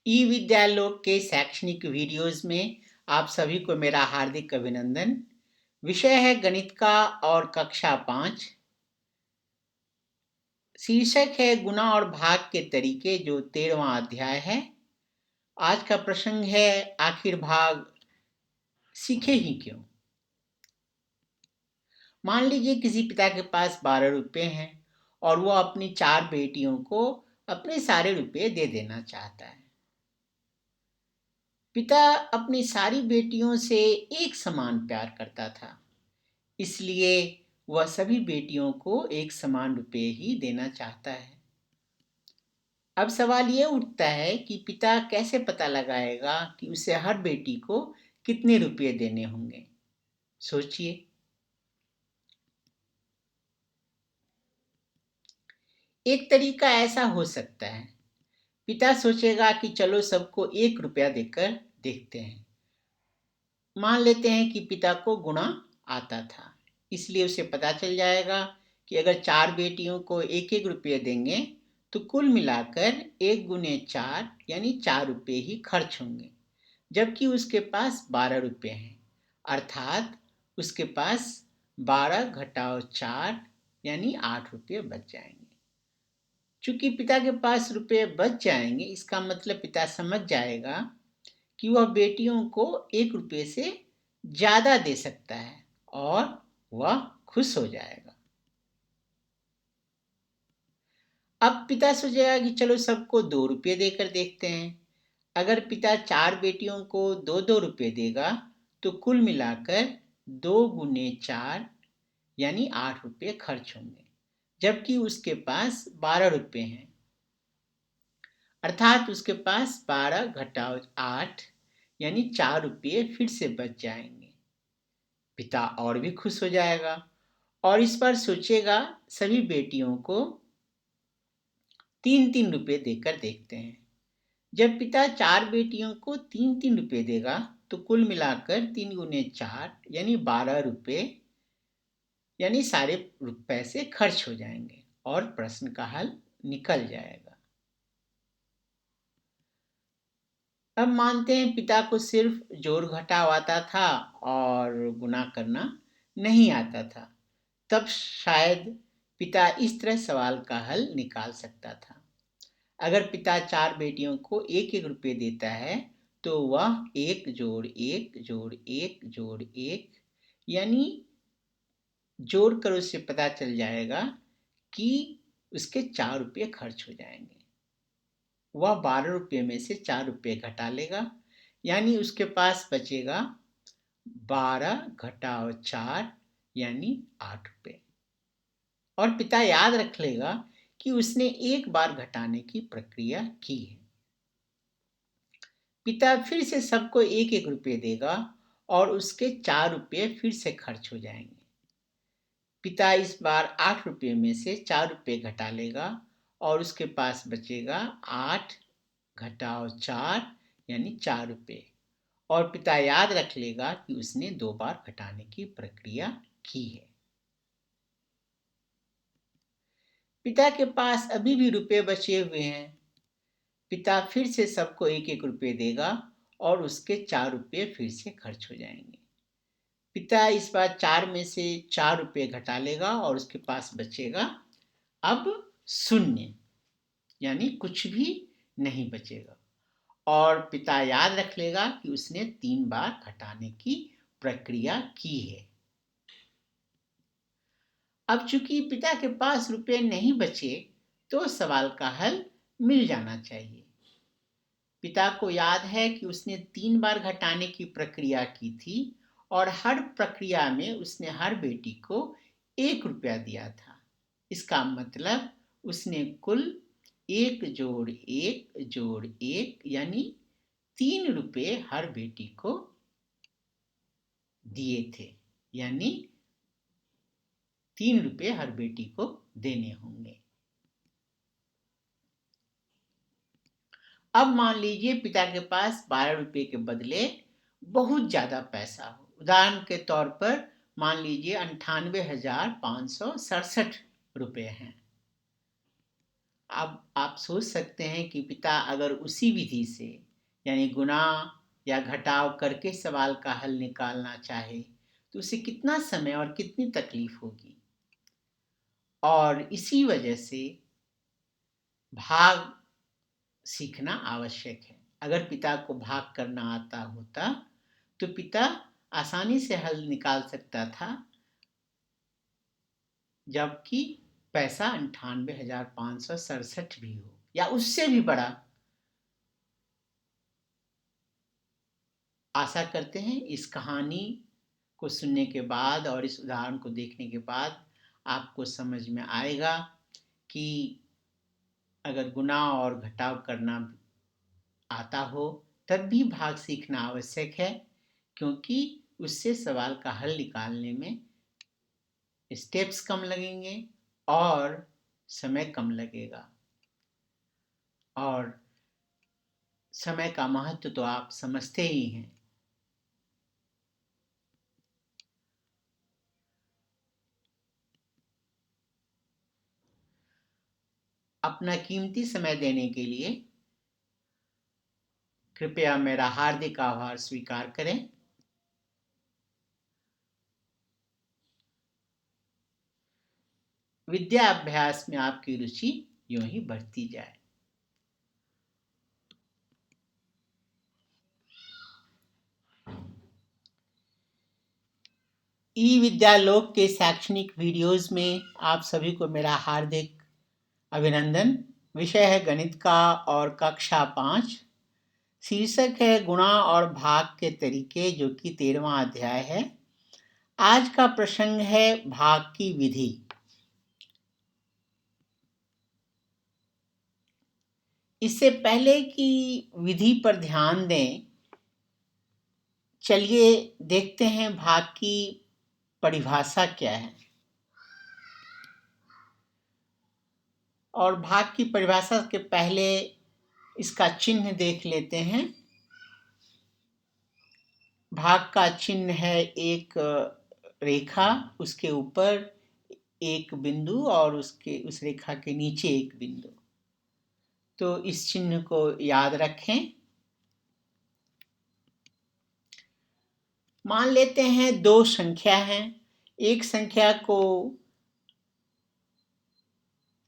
ई विद्यालोक के शैक्षणिक वीडियोज में आप सभी को मेरा हार्दिक अभिनंदन। विषय है गणित का और कक्षा 5। शीर्षक है गुणा और भाग के तरीके, जो 13वां अध्याय है। आज का प्रसंग है आखिर भाग सीखे ही क्यों। मान लीजिए किसी पिता के पास 12 रुपए हैं और वो अपनी 4 बेटियों को अपने सारे रुपए दे देना चाहता है। पिता अपनी सारी बेटियों से एक समान प्यार करता था, इसलिए वह सभी बेटियों को एक समान रुपए ही देना चाहता है। अब सवाल यह उठता है कि पिता कैसे पता लगाएगा कि उसे हर बेटी को कितने रुपए देने होंगे। सोचिए। एक तरीका ऐसा हो सकता है, पिता सोचेगा कि चलो सबको 1 रुपया देकर देखते हैं। मान लेते हैं कि पिता को गुणा आता था, इसलिए उसे पता चल जाएगा कि अगर 4 बेटियों को 1-1 रुपये देंगे तो कुल मिलाकर 1 गुने 4 यानी 4 रुपये ही खर्च होंगे, जबकि उसके पास 12 रुपये हैं, अर्थात उसके पास 12 घटाओ 4 यानी 8 रुपये बच जाएंगे। चूंकि पिता के पास रुपये बच जाएंगे, इसका मतलब पिता समझ जाएगा कि वह बेटियों को 1 रुपये से ज्यादा दे सकता है और वह खुश हो जाएगा। अब पिता सोचेगा कि चलो सबको 2 रुपये देकर देखते हैं। अगर पिता 4 बेटियों को 2-2 रुपये देगा तो कुल मिलाकर 2 गुने 4 यानी 8 रुपये खर्च होंगे, जबकि उसके पास 12 रुपये हैं, अर्थात उसके पास 12 घटाओ 8 यानी 4 रुपये फिर से बच जाएंगे। पिता और भी खुश हो जाएगा और इस पर सोचेगा सभी बेटियों को 3-3 रुपये देकर देखते हैं। जब पिता 4 बेटियों को 3-3 रुपये देगा तो कुल मिलाकर 3 गुने 4 यानी 12 रुपये यानी सारे पैसे खर्च हो जाएंगे और प्रश्न का हल निकल जाएगा। अब मानते हैं पिता को सिर्फ जोड़ घटाव आता था और गुणा करना नहीं आता था, तब शायद पिता इस तरह सवाल का हल निकाल सकता था। अगर पिता 4 बेटियों को 1-1 रुपये देता है तो वह 1 जोड़ 1 जोड़ 1 जोड़ 1 यानी जोड़कर उससे पता चल जाएगा कि उसके 4 रुपये खर्च हो जाएंगे। वह 12 रुपये में से 4 रुपये घटा लेगा, यानी उसके पास बचेगा 12 घटाओ 4 यानी 8 रुपये। और पिता याद रख लेगा कि उसने एक बार घटाने की प्रक्रिया की है। पिता फिर से सबको 1-1 रुपये देगा और उसके 4 रुपये फिर से खर्च हो जाएंगे। पिता इस बार 8 रुपये में से 4 रुपये घटा लेगा और उसके पास बचेगा 8 घटाओ 4 यानी 4 रुपये। और पिता याद रख लेगा कि उसने 2 बार घटाने की प्रक्रिया की है। पिता के पास अभी भी रुपये बचे हुए हैं। पिता फिर से सबको 1-1 रुपये देगा और उसके 4 रुपये फिर से खर्च हो जाएंगे। पिता इस बार 4 में से 4 रुपये घटा लेगा और उसके पास बचेगा अब 0 यानी कुछ भी नहीं बचेगा। और पिता याद रख लेगा कि उसने 3 बार घटाने की प्रक्रिया की है। अब चूंकि पिता के पास रुपये नहीं बचे तो सवाल का हल मिल जाना चाहिए। पिता को याद है कि उसने 3 बार घटाने की प्रक्रिया की थी और हर प्रक्रिया में उसने हर बेटी को 1 रुपया दिया था। इसका मतलब उसने कुल 1 जोड़ 1 जोड़ 1 यानी 3 रुपये हर बेटी को दिए थे, यानी 3 रुपये हर बेटी को देने होंगे। अब मान लीजिए पिता के पास 12 रुपये के बदले बहुत ज्यादा पैसा हो। उदाहरण के तौर पर मान लीजिए 98,567 रुपये हैं। अब आप सोच सकते हैं कि पिता अगर उसी विधि से यानी गुणा या घटाव करके सवाल का हल निकालना चाहे तो उसे कितना समय और कितनी तकलीफ होगी। और इसी वजह से भाग सीखना आवश्यक है। अगर पिता को भाग करना आता होता तो पिता आसानी से हल निकाल सकता था, जबकि पैसा 98,567 भी हो या उससे भी बड़ा। आशा करते हैं इस कहानी को सुनने के बाद और इस उदाहरण को देखने के बाद आपको समझ में आएगा कि अगर गुणा और घटाव करना आता हो तब भी भाग सीखना आवश्यक है, क्योंकि उससे सवाल का हल निकालने में स्टेप्स कम लगेंगे और समय कम लगेगा। और समय का महत्व तो आप समझते ही हैं। अपना कीमती समय देने के लिए कृपया मेरा हार्दिक आभार स्वीकार करें। विद्या अभ्यास में आपकी रुचि यूं ही बढ़ती जाए। ई विद्यालोक के शैक्षणिक वीडियोस में आप सभी को मेरा हार्दिक अभिनंदन। विषय है गणित का और कक्षा 5। शीर्षक है गुणा और भाग के तरीके, जो कि 13वां अध्याय है। आज का प्रसंग है भाग की विधि। इससे पहले कि विधि पर ध्यान दें, चलिए देखते हैं भाग की परिभाषा क्या है। और भाग की परिभाषा के पहले इसका चिन्ह देख लेते हैं। भाग का चिन्ह है एक रेखा, उसके ऊपर एक बिंदु और उस रेखा के नीचे एक बिंदु। तो इस चिन्ह को याद रखें। मान लेते हैं दो संख्या हैं। एक संख्या को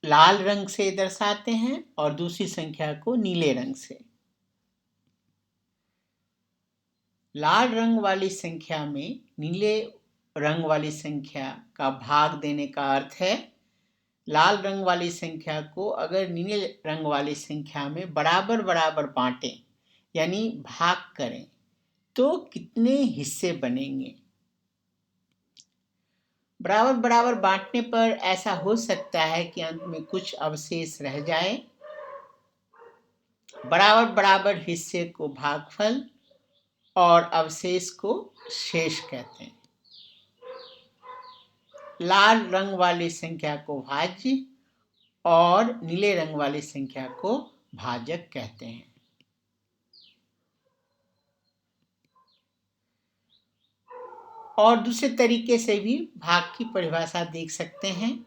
लाल रंग से दर्शाते हैं और दूसरी संख्या को नीले रंग से। लाल रंग वाली संख्या में नीले रंग वाली संख्या का भाग देने का अर्थ है लाल रंग वाली संख्या को अगर नीले रंग वाली संख्या में बराबर बराबर बांटें यानी भाग करें तो कितने हिस्से बनेंगे। बराबर बराबर बांटने पर ऐसा हो सकता है कि अंत में कुछ अवशेष रह जाए। बराबर बराबर हिस्से को भागफल और अवशेष को शेष कहते हैं। लाल रंग वाली संख्या को भाज्य और नीले रंग वाली संख्या को भाजक कहते हैं। और दूसरे तरीके से भी भाग की परिभाषा देख सकते हैं।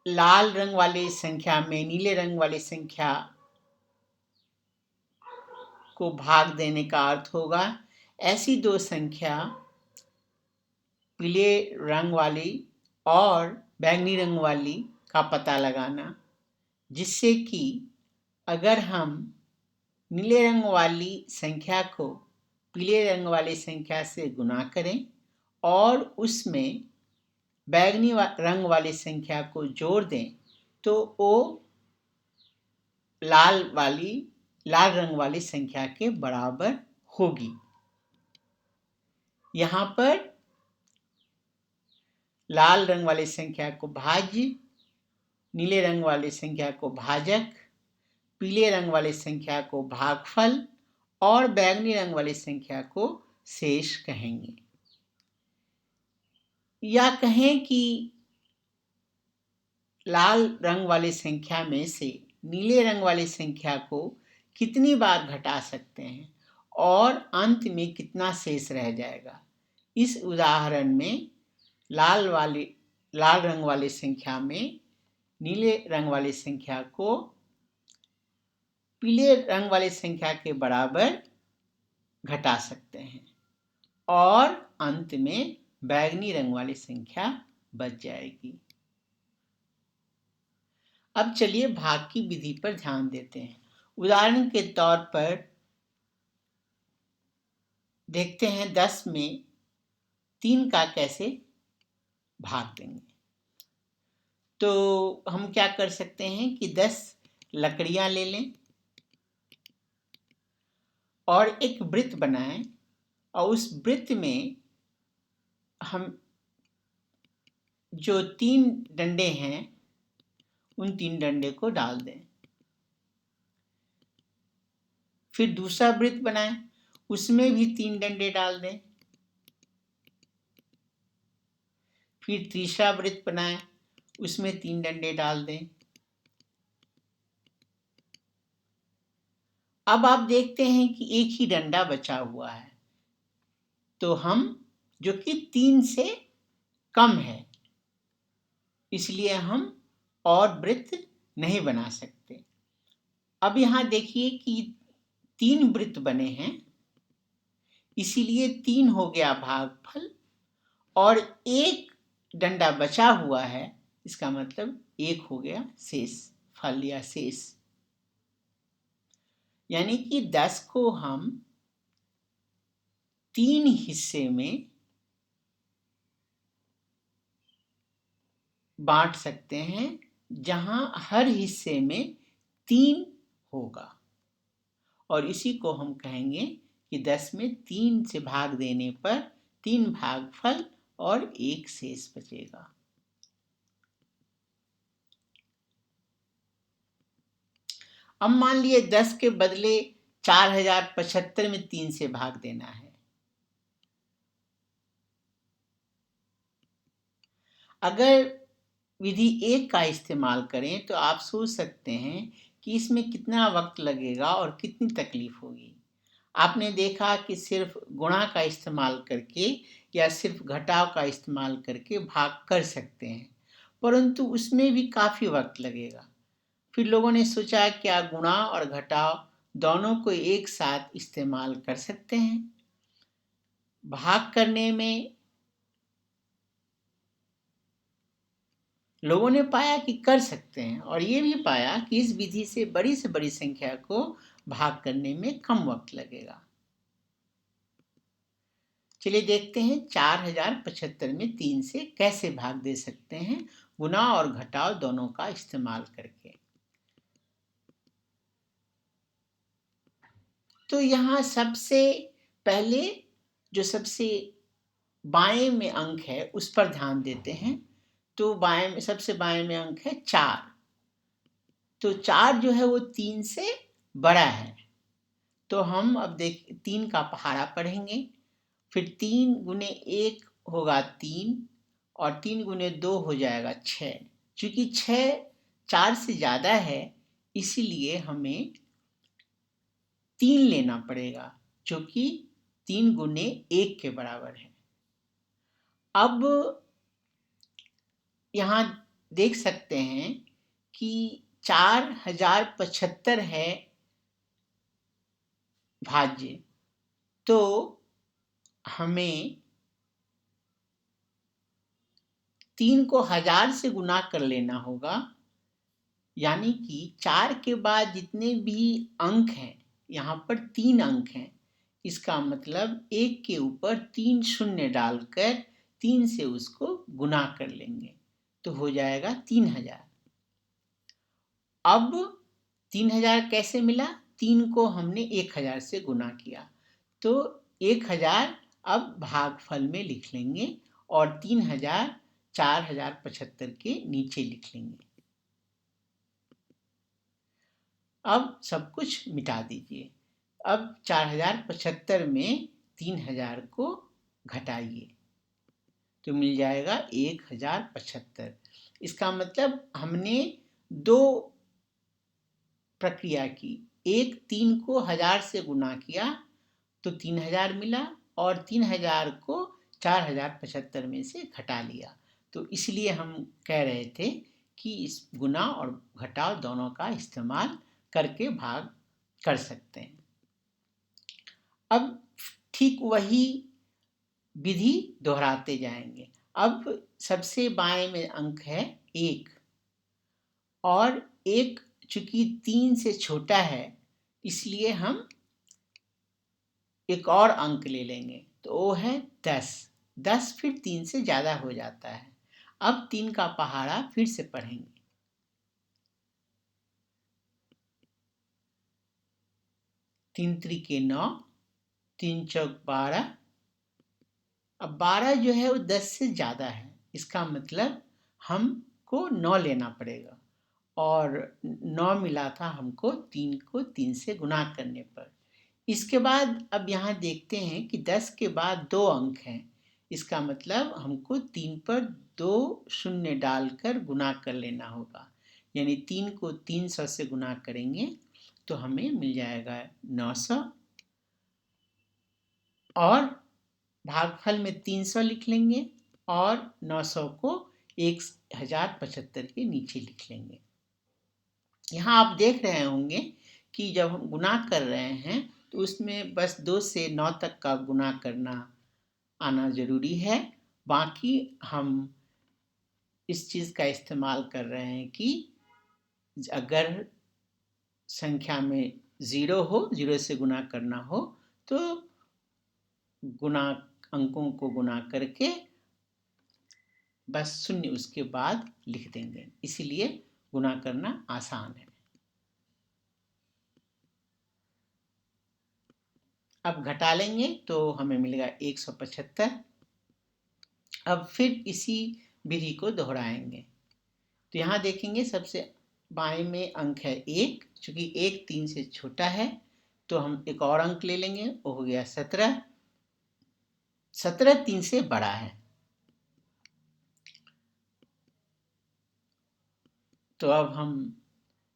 लाल रंग वाली संख्या में नीले रंग वाली संख्या को भाग देने का अर्थ होगा ऐसी दो संख्या पीले रंग वाली और बैंगनी रंग वाली का पता लगाना, जिससे कि अगर हम नीले रंग वाली संख्या को पीले रंग वाली संख्या से गुना करें और उसमें बैंगनी रंग वाली संख्या को जोड़ दें तो वो लाल रंग वाली संख्या के बराबर होगी। यहाँ पर लाल रंग वाली संख्या को भाज्य, नीले रंग वाली संख्या को भाजक, पीले रंग वाली संख्या को भागफल और बैंगनी रंग वाली संख्या को शेष कहेंगे। या कहें कि लाल रंग वाली संख्या में से नीले रंग वाली संख्या को कितनी बार घटा सकते हैं और अंत में कितना शेष रह जाएगा। इस उदाहरण में लाल लाल रंग वाली संख्या में नीले रंग वाली संख्या को पीले रंग वाली संख्या के बराबर घटा सकते हैं और अंत में बैंगनी रंग वाली संख्या बच जाएगी। अब चलिए भाग की विधि पर ध्यान देते हैं। उदाहरण के तौर पर देखते हैं 10 में 3 का कैसे भाग देंगे। तो हम क्या कर सकते हैं कि 10 लकड़ियां ले लें और एक वृत्त बनाएं और उस वृत्त में हम जो 3 डंडे हैं उन 3 डंडे को डाल दें। फिर दूसरा वृत्त बनाएं, उसमें भी 3 डंडे डाल दें। फिर तीसरा वृत्त बनाएं, उसमें 3 डंडे डाल दें। अब आप देखते हैं कि एक ही डंडा बचा हुआ है, तो हम जो कि 3 से कम है, इसलिए हम और वृत्त नहीं बना सकते। अब यहां देखिए कि 3 वृत्त बने हैं, इसीलिए 3 हो गया भागफल और एक डंडा बचा हुआ है, इसका मतलब 1 हो गया शेष फल या शेष। यानी कि 10 को हम 3 हिस्से में बांट सकते हैं, जहां हर हिस्से में 3 होगा और इसी को हम कहेंगे कि 10 में 3 से भाग देने पर 3 भागफल और 1 शेष बचेगा। अब मान लिए 10 के बदले 4075 में 3 से भाग देना है। अगर विधि 1 का इस्तेमाल करें तो आप सोच सकते हैं कि इसमें कितना वक्त लगेगा और कितनी तकलीफ होगी। आपने देखा कि सिर्फ गुणा का इस्तेमाल करके या सिर्फ घटाव का इस्तेमाल करके भाग कर सकते हैं, परंतु उसमें भी काफ़ी वक्त लगेगा। फिर लोगों ने सोचा क्या गुणा और घटाव दोनों को एक साथ इस्तेमाल कर सकते हैं। भाग करने में लोगों ने पाया कि कर सकते हैं और ये भी पाया कि इस विधि से बड़ी संख्या को भाग करने में कम वक्त लगेगा। चलिए देखते हैं 4075 में 3 से कैसे भाग दे सकते हैं गुणा और घटाव दोनों का इस्तेमाल करके। तो यहाँ सबसे पहले जो सबसे बाएं में अंक है उस पर ध्यान देते हैं। तो बाएं में सबसे बाएं में अंक है 4। तो 4 जो है वो 3 से बड़ा है, तो हम अब देख 3 का पहाड़ा पढ़ेंगे। फिर 3 गुने 1 होगा 3 और 3 गुने 2 हो जाएगा 6। चूंकि 6 4 से ज्यादा है, इसीलिए हमें 3 लेना पड़ेगा, जो कि 3 गुने 1 के बराबर है। अब यहां देख सकते हैं कि 4075 है भाज्य, तो हमें 3 को 1000 से गुना कर लेना होगा। यानी कि 4 के बाद जितने भी अंक हैं, यहाँ पर 3 अंक हैं, इसका मतलब 1 के ऊपर 3 शून्य डालकर 3 से उसको गुना कर लेंगे, तो हो जाएगा 3000। अब 3000 कैसे मिला? 3 को हमने 1000 से गुना किया, तो 1000 अब भागफल में लिख लेंगे और 3000 4075 के नीचे लिख लेंगे। अब सब कुछ मिटा दीजिए। अब 4075 में 3000 को घटाइए, तो मिल जाएगा 1075। इसका मतलब हमने 2 प्रक्रिया की। एक 3 को 1000 से गुना किया तो 3000 मिला और 3000 को 4075 में से घटा लिया, तो तो इसलिए हम कह रहे थे कि इस गुना और घटाव दोनों का इस्तेमाल करके भाग कर सकते हैं। अब ठीक वही विधि दोहराते जाएंगे। अब सबसे बाएं में अंक है 1 और 1 चूंकि 3 से छोटा है इसलिए हम एक और अंक ले लेंगे तो वो है 10। 10 फिर 3 से ज्यादा हो जाता है। अब 3 का पहाड़ा फिर से पढ़ेंगे। 3 त्रिके 9, 3 चौक 12। अब 12 जो है वो 10 से ज्यादा है, इसका मतलब हमको 9 लेना पड़ेगा और 9 मिला था हमको 3 को 3 से गुना करने पर। इसके बाद अब यहाँ देखते हैं कि 10 के बाद 2 अंक हैं, इसका मतलब हमको 3 पर 2 शून्य डालकर गुना कर लेना होगा। यानी 3 को 300 से गुना करेंगे तो हमें मिल जाएगा 900 और भागफल में 300 लिख लेंगे और 900 को 1075 के नीचे लिख लेंगे। यहाँ आप देख रहे होंगे कि जब हम गुना कर रहे हैं तो उसमें बस 2 से 9 तक का गुना करना आना जरूरी है। बाकी हम इस चीज का इस्तेमाल कर रहे हैं कि अगर संख्या में 0 हो, 0 से गुना करना हो तो गुना अंकों को गुना करके बस शून्य उसके बाद लिख देंगे, इसीलिए गुना करना आसान है। अब घटा लेंगे तो हमें मिलेगा 175। अब फिर इसी विधि को दोहराएंगे तो यहाँ देखेंगे सबसे बाएं में अंक है 1, चूंकि 1 3 से छोटा है तो हम एक और अंक ले लेंगे, वो हो गया 17। 17 3 से बड़ा है तो अब हम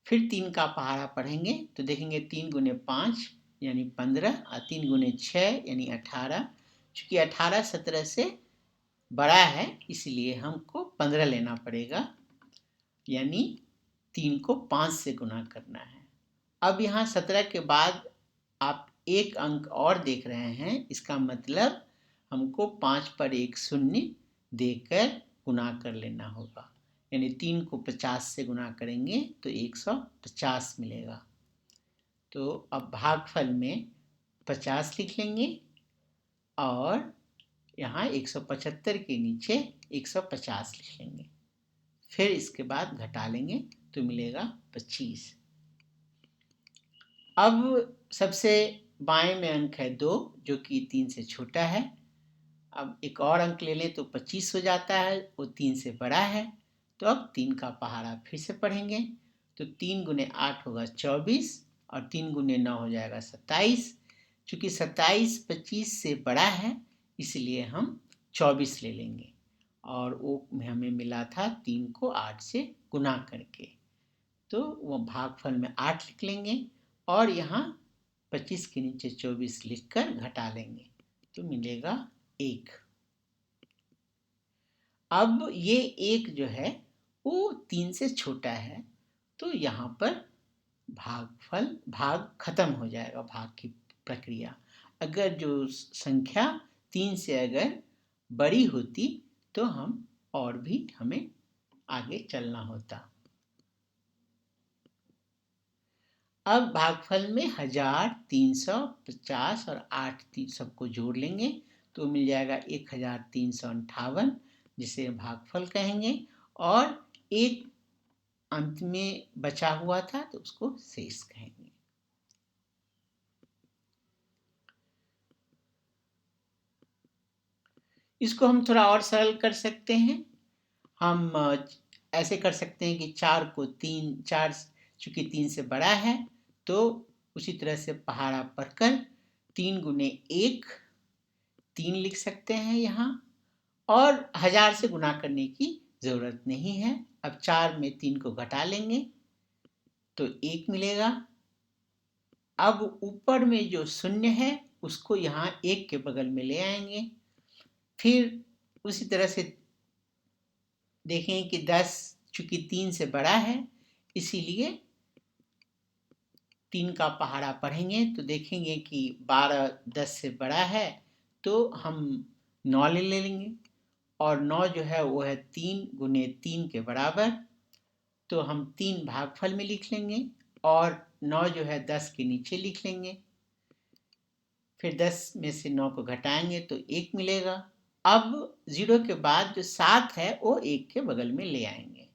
फिर 3 का पहाड़ा पढ़ेंगे तो देखेंगे 3 गुने 5 यानी 15 और 3 गुने 6 यानी 18। चूंकि 18 17 से बड़ा है इसलिए हमको 15 लेना पड़ेगा, यानी 3 को 5 से गुना करना है। अब यहाँ 17 के बाद आप एक अंक और देख रहे हैं, इसका मतलब हमको 5 पर एक शून्य देकर गुना कर लेना होगा। यानी 3 को 50 से गुना करेंगे तो 150 मिलेगा। तो अब भागफल में 50 लिख लेंगे और यहाँ 175 के नीचे 150 लिख लेंगे, फिर इसके बाद घटा लेंगे तो मिलेगा 25। अब सबसे बाएं में अंक है 2 जो कि 3 से छोटा है। अब एक और अंक ले लें तो 25 हो जाता है, वो 3 से बड़ा है। तो अब 3 का पहाड़ा फिर से पढ़ेंगे तो 3 गुने 8 होगा 24 और 3 गुने 9 हो जाएगा 27। चूंकि 27 25 से बड़ा है इसलिए हम 24 ले लेंगे और वो हमें मिला था 3 को 8 से गुना करके, तो वो भागफल में 8 लिख लेंगे और यहाँ 25 के नीचे 24 लिखकर घटा लेंगे तो मिलेगा 1। अब ये 1 जो है वो 3 से छोटा है तो यहाँ पर भाग खत्म हो जाएगा, भाग की प्रक्रिया। अगर जो संख्या 3 से अगर बड़ी होती तो हम और भी हमें आगे चलना होता। अब भागफल में 1350 और 8 सबको जोड़ लेंगे तो मिल जाएगा 1358, जिसे भागफल कहेंगे, और एक अंत में बचा हुआ था तो उसको शेष कहेंगे। इसको हम थोड़ा और सरल कर सकते हैं। हम ऐसे कर सकते हैं कि 4 को 3, 4 चूंकि 3 से बड़ा है तो उसी तरह से पहाड़ा पढ़कर 3 गुने 1 3 लिख सकते हैं यहाँ, और 1000 से गुना करने की जरूरत नहीं है। अब 4 में 3 को घटा लेंगे तो 1 मिलेगा। अब ऊपर में जो शून्य है उसको यहाँ 1 के बगल में ले आएंगे, फिर उसी तरह से देखें कि 10 चूंकि 3 से बड़ा है, इसीलिए 3 का पहाड़ा पढ़ेंगे तो देखेंगे कि 12 10 से बड़ा है, तो हम 9 ले लेंगे, और 9 जो है वो है 3 गुने 3 के बराबर, तो हम 3 भागफल में लिख लेंगे, और 9 जो है 10 के नीचे लिख लेंगे। फिर 10 में से 9 को घटाएंगे तो 1 मिलेगा। अब 0 के बाद जो 7 है वो 1 के बगल में ले आएंगे।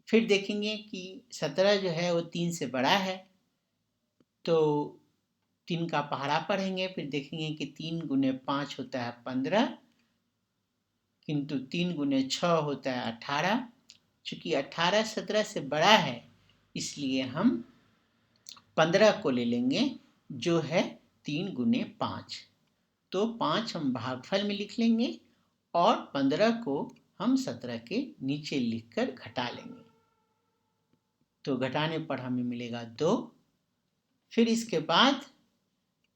फिर देखेंगे कि 17 जो है वो 3 से बड़ा है, तो 3 का पहाड़ा पढ़ेंगे। फिर देखेंगे कि 3 गुने 5 होता है 15, किंतु 3 गुने 6 होता है 18। चूंकि 18 17 से बड़ा है, इसलिए हम 15 को ले लेंगे, जो है 3 गुने 5। तो 5 हम भागफल में लिख लेंगे, और 15 को हम 17 के नीचे लिखकर घटा लेंगे, तो घटाने पर हमें मिलेगा 2। फिर इसके बाद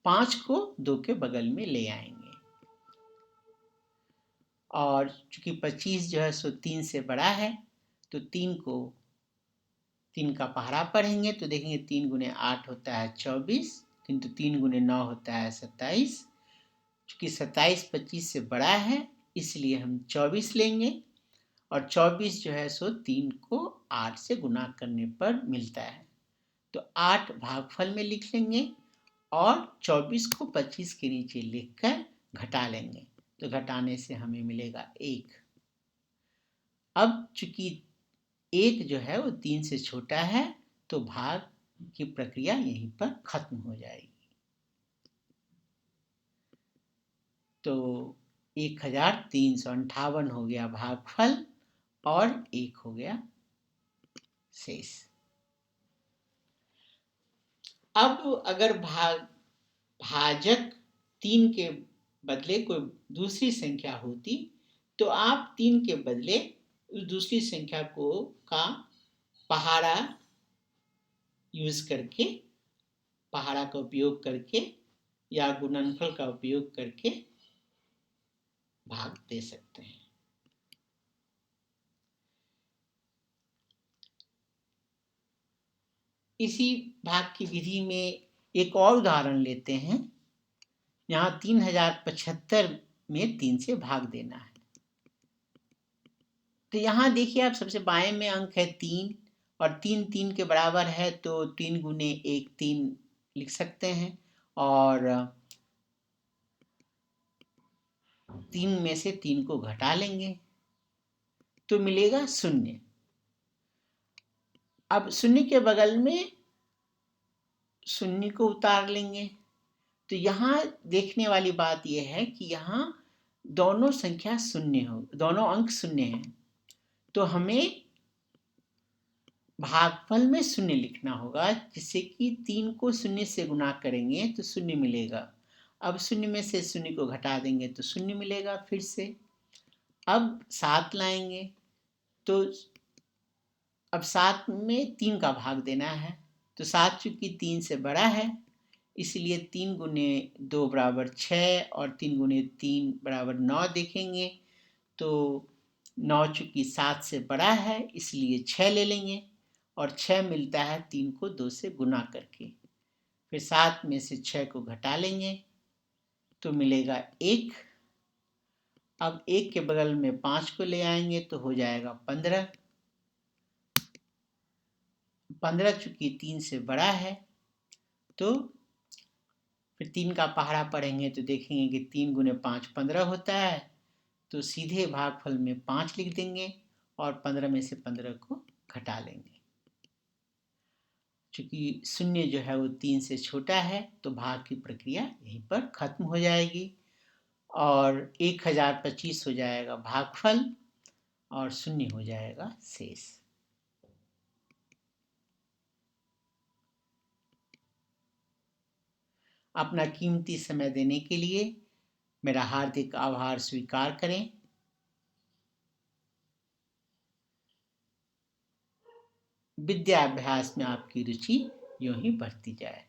5 को 2 के बगल में ले आएंगे, और चूंकि 25 जो है सो 3 से बड़ा है, तो 3 का पहाड़ा पढ़ेंगे तो देखेंगे 3 गुने 8 होता है 24, किंतु 3 गुने 9 होता है 27। चूंकि 27 25 से बड़ा है, इसलिए हम 24 लेंगे, और 24 जो है सो 3 को 8 से गुना करने पर मिलता है, तो 8 भागफल में लिख लेंगे, और 24 को 25 के नीचे लिखकर घटा लेंगे, तो घटाने से हमें मिलेगा 1। अब चूंकि 1 जो है वो 3 से छोटा है, तो भाग की प्रक्रिया यहीं पर खत्म हो जाएगी। तो 1358 हो गया भागफल, और 1 हो गया शेष। अब अगर भाजक 3 के बदले कोई दूसरी संख्या होती, तो आप 3 के बदले उस दूसरी संख्या का पहाड़ा यूज करके, पहाड़ा का उपयोग करके या गुणनफल का उपयोग करके भाग दे सकते हैं। इसी भाग की विधि में एक और उदाहरण लेते हैं। यहाँ 3075 में 3 से भाग देना है। तो यहाँ देखिए आप, सबसे बाएं में अंक है 3, और 3 3 के बराबर है, तो 3 गुने 1 3 लिख सकते हैं, और 3 में से 3 को घटा लेंगे तो मिलेगा 0। अब 0 के बगल में 0 को उतार लेंगे। तो यहाँ देखने वाली बात यह है कि यहाँ दोनों संख्या 0 हो, दोनों अंक 0 हैं, तो हमें भागफल में 0 लिखना होगा, जिससे कि 3 को 0 से गुना करेंगे तो 0 मिलेगा। अब 0 में से 0 को घटा देंगे तो 0 मिलेगा फिर से। अब 7 लाएंगे, तो अब 7 में 3 का भाग देना है, तो 7 चूंकि 3 से बड़ा है, इसलिए 3 गुने 2 बराबर 6, और 3 गुने 3 बराबर 9 देखेंगे, तो 9 चूंकि 7 से बड़ा है, इसलिए 6 ले लेंगे, और 6 मिलता है 3 को 2 से गुना करके। फिर 7 में से 6 को घटा लेंगे तो मिलेगा 1। अब 1 के बगल में 5 को ले आएंगे तो हो जाएगा 15। 15 चूंकि 3 से बड़ा है, तो फिर 3 का पहाड़ा पढ़ेंगे तो देखेंगे कि 3 गुने 5 15 होता है, तो सीधे भागफल में 5 लिख देंगे, और 15 में से 15 को घटा लेंगे। चूंकि 0 जो है वो 3 से छोटा है, तो भाग की प्रक्रिया यहीं पर खत्म हो जाएगी, और 1025 हो जाएगा भागफल, और 0 हो जाएगा शेष। अपना कीमती समय देने के लिए मेरा हार्दिक आभार स्वीकार करें। विद्याभ्यास में आपकी रुचि यूं ही बढ़ती जाए।